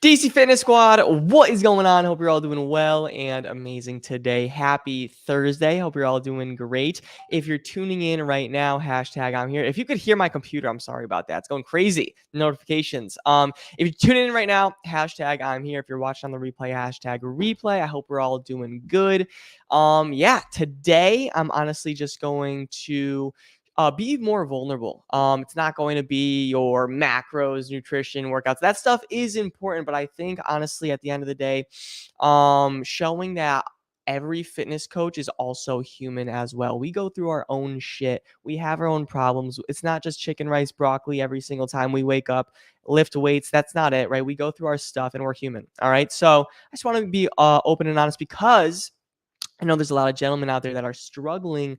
DC Fitness Squad, what is going on? Hope you're all doing well and amazing today. Happy Thursday. Hope you're all doing great. If you're tuning in right now, hashtag I'm here. If you could hear my computer, I'm sorry about that. It's going crazy. Notifications. If you're tuning in right now, hashtag I'm here. If you're watching on the replay, hashtag replay. I hope we're all doing good. Today I'm honestly just going to be more vulnerable. It's not going to be your macros, nutrition, workouts. That stuff is important, but I think honestly, at the end of the day, showing that every fitness coach is also human as well. We go through our own shit. We have our own problems. It's not just chicken, rice, broccoli every single time we wake up, lift weights. That's not it, right? We go through our stuff and we're human. All right. So I just want to be open and honest because I know there's a lot of gentlemen out there that are struggling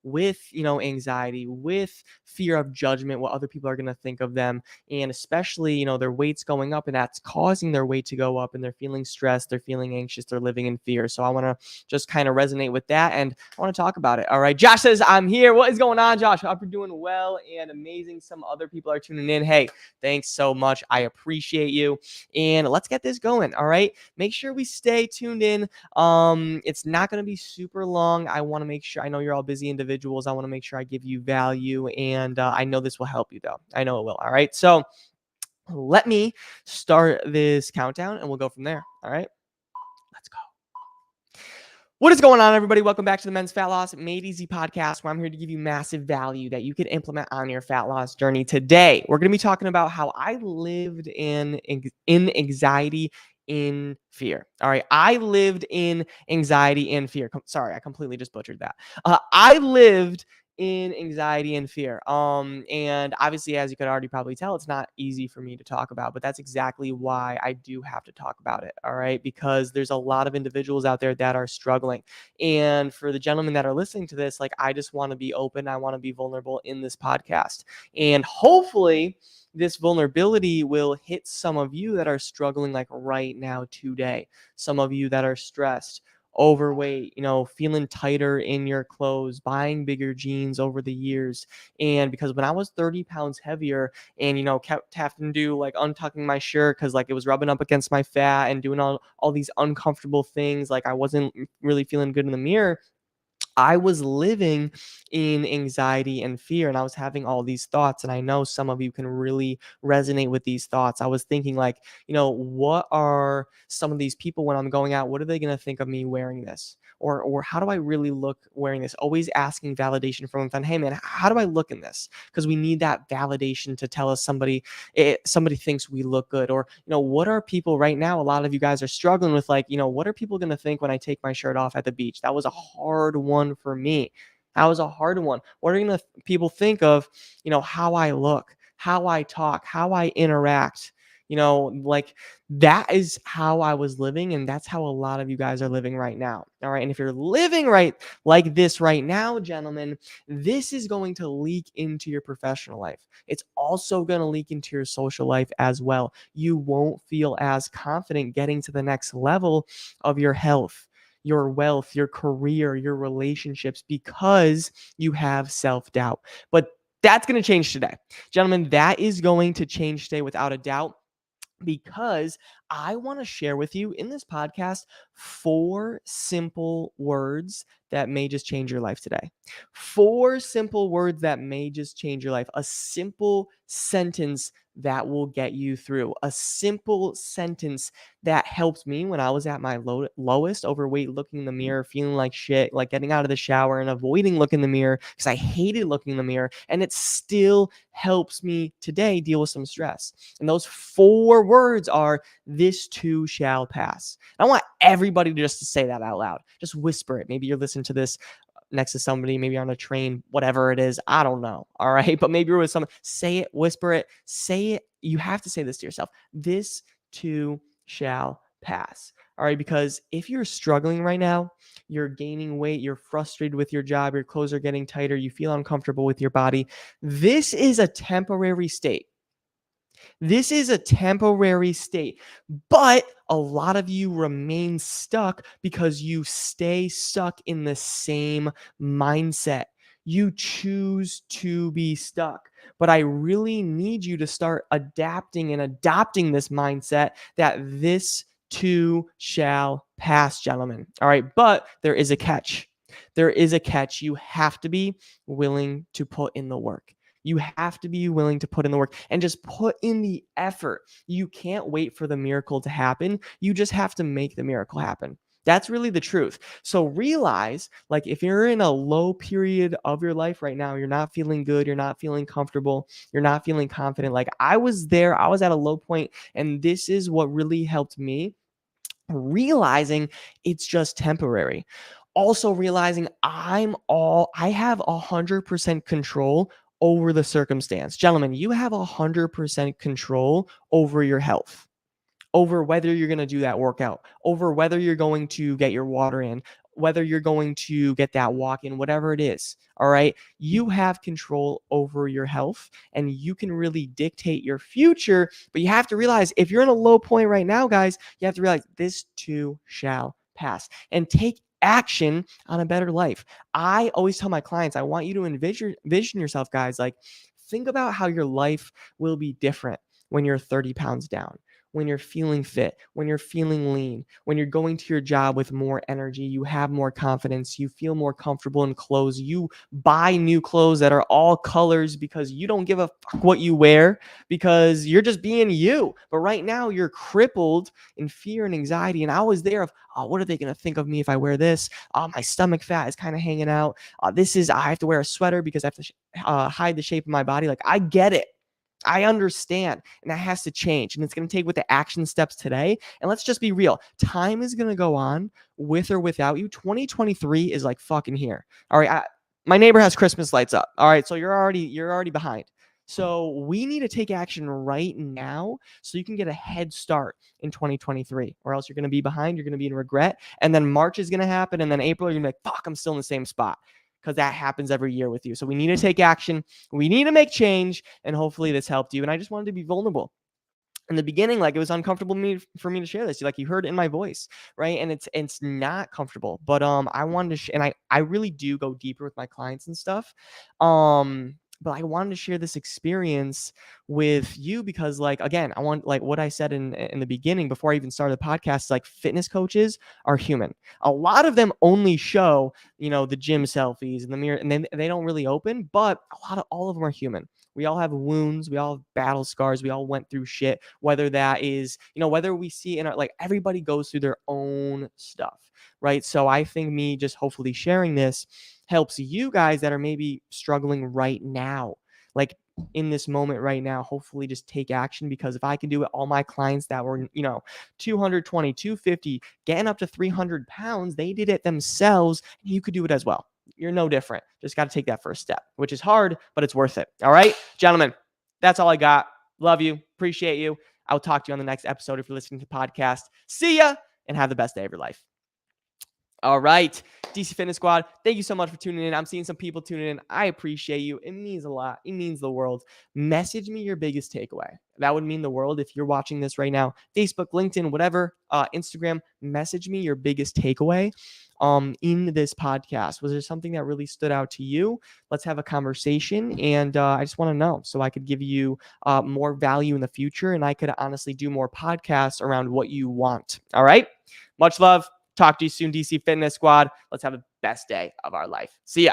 with, anxiety, with fear of judgment, what other people are going to think of them. And especially, their weight's going up and that's causing their weight to go up and they're feeling stressed, they're feeling anxious, they're living in fear. So I want to just kind of resonate with that and I want to talk about it. All right. Josh says, I'm here. What is going on, Josh? I hope you're doing well and amazing. Some other people are tuning in. Hey, thanks so much. I appreciate you. And let's get this going. All right. Make sure we stay tuned in. It's not going to be super long. I want to make sure, I know you're all busy individuals. I want to make sure I give you value and I know this will help you though. I know it will. All right. So let me start this countdown and we'll go from there. All right. Let's go. What is going on, everybody? Welcome back to the Men's Fat Loss Made Easy podcast, where I'm here to give you massive value that you can implement on your fat loss journey. Today, we're going to be talking about how I lived in anxiety, in fear. All right. I lived in anxiety and fear. Sorry, I completely just butchered that. I lived in anxiety and fear. And obviously, as you could already probably tell, it's not easy for me to talk about, but that's exactly why I do have to talk about it. All right. Because there's a lot of individuals out there that are struggling. And for the gentlemen that are listening to this, like, I just want to be open. I want to be vulnerable in this podcast. And hopefully, this vulnerability will hit some of you that are struggling like right now today. Some of you that are stressed, overweight, feeling tighter in your clothes, buying bigger jeans over the years. And because when I was 30 pounds heavier and, kept having to do like untucking my shirt because like it was rubbing up against my fat and doing all these uncomfortable things, like I wasn't really feeling good in the mirror. I was living in anxiety and fear, and I was having all these thoughts. And I know some of you can really resonate with these thoughts. I was thinking, like, what are some of these people when I'm going out? What are they going to think of me wearing this? Or how do I really look wearing this? Always asking validation from a friend. Hey, man, how do I look in this? Because we need that validation to tell us somebody thinks we look good. Or, what are people right now? A lot of you guys are struggling with, like, what are people going to think when I take my shirt off at the beach? That was a hard one for me. That was a hard one. What are going to people think of, how I look, how I talk, how I interact? Like, that is how I was living, and that's how a lot of you guys are living right now. All right. And if you're living right like this right now, gentlemen, this is going to leak into your professional life. It's also going to leak into your social life as well. You won't feel as confident getting to the next level of your health, your wealth, your career, your relationships, because you have self-doubt. But that's going to change today. Gentlemen, that is going to change today without a doubt, because I want to share with you in this podcast 4 simple words that may just change your life today. 4 simple words that may just change your life. A simple sentence that will get you through. A simple sentence that helped me when I was at my lowest, overweight, looking in the mirror, feeling like shit, like getting out of the shower and avoiding looking in the mirror because I hated looking in the mirror. And it still helps me today deal with some stress. And those 4 words are, this too shall pass. And I want everybody just to say that out loud. Just whisper it. Maybe you're listening to this next to somebody, maybe on a train, whatever it is. I don't know. All right. But maybe you're with someone. Say it, whisper it, say it. You have to say this to yourself. This too shall pass. All right. Because if you're struggling right now, you're gaining weight, you're frustrated with your job, your clothes are getting tighter, you feel uncomfortable with your body, this is a temporary state. This is a temporary state, but a lot of you remain stuck because you stay stuck in the same mindset. You choose to be stuck. But I really need you to start adapting and adopting this mindset that this too shall pass, gentlemen. All right. But there is a catch. There is a catch. You have to be willing to put in the work. You have to be willing to put in the work and just put in the effort. You can't wait for the miracle to happen. You just have to make the miracle happen. That's really the truth. So realize, like, if you're in a low period of your life right now, you're not feeling good, you're not feeling comfortable, you're not feeling confident. Like, I was there, I was at a low point, and this is what really helped me, realizing it's just temporary. Also realizing I have 100% control over the circumstance. Gentlemen, you have 100% control over your health, over whether you're going to do that workout, over whether you're going to get your water in, whether you're going to get that walk in, whatever it is. All right. You have control over your health and you can really dictate your future. But you have to realize, if you're in a low point right now, guys, you have to realize this too shall pass and take action on a better life. I always tell my clients, I want you to envision yourself, guys, like, think about how your life will be different when you're 30 pounds down, when you're feeling fit, when you're feeling lean, when you're going to your job with more energy, you have more confidence, you feel more comfortable in clothes, you buy new clothes that are all colors because you don't give a fuck what you wear, because you're just being you. But right now you're crippled in fear and anxiety. And I was there of, oh, what are they going to think of me if I wear this? My stomach fat is kind of hanging out. I have to wear a sweater because I have to hide the shape of my body. Like, I get it. I understand, and that has to change, and it's going to take with the action steps today. And let's just be real. Time is going to go on with or without you. 2023 is like fucking here. All right. My neighbor has Christmas lights up. All right. So you're already behind. So we need to take action right now so you can get a head start in 2023, or else you're going to be behind. You're going to be in regret. And then March is going to happen. And then April, you're going to be like, fuck, I'm still in the same spot, because that happens every year with you. So we need to take action. We need to make change. And hopefully this helped you. And I just wanted to be vulnerable. In the beginning, like, it was uncomfortable for me to share this. Like, you heard it in my voice, right? And it's not comfortable. But I wanted to and I really do go deeper with my clients and stuff. But I wanted to share this experience with you because, like, again, I want, like what I said in the beginning before I even started the podcast, like, fitness coaches are human. A lot of them only show, the gym selfies and the mirror, and then they don't really open, but all of them are human. We all have wounds. We all have battle scars. We all went through shit, whether that is, whether we see in our, like, everybody goes through their own stuff, right? So I think me just hopefully sharing this helps you guys that are maybe struggling right now, like, in this moment right now. Hopefully just take action, because if I can do it, all my clients that were, 220, 250, getting up to 300 pounds, they did it themselves, and you could do it as well. You're no different. Just got to take that first step, which is hard, but it's worth it. All right, gentlemen, that's all I got. Love you. Appreciate you. I'll talk to you on the next episode if you're listening to the podcast. See ya, and have the best day of your life. All right, DC Fitness Squad, thank you so much for tuning in. I'm seeing some people tuning in. I appreciate you. It means a lot. It means the world. Message me your biggest takeaway. That would mean the world if you're watching this right now. Facebook, LinkedIn, whatever, Instagram, message me your biggest takeaway in this podcast. Was there something that really stood out to you? Let's have a conversation. And I just want to know so I could give you more value in the future, and I could honestly do more podcasts around what you want. All right, much love. Talk to you soon, DC Fitness Squad. Let's have the best day of our life. See ya.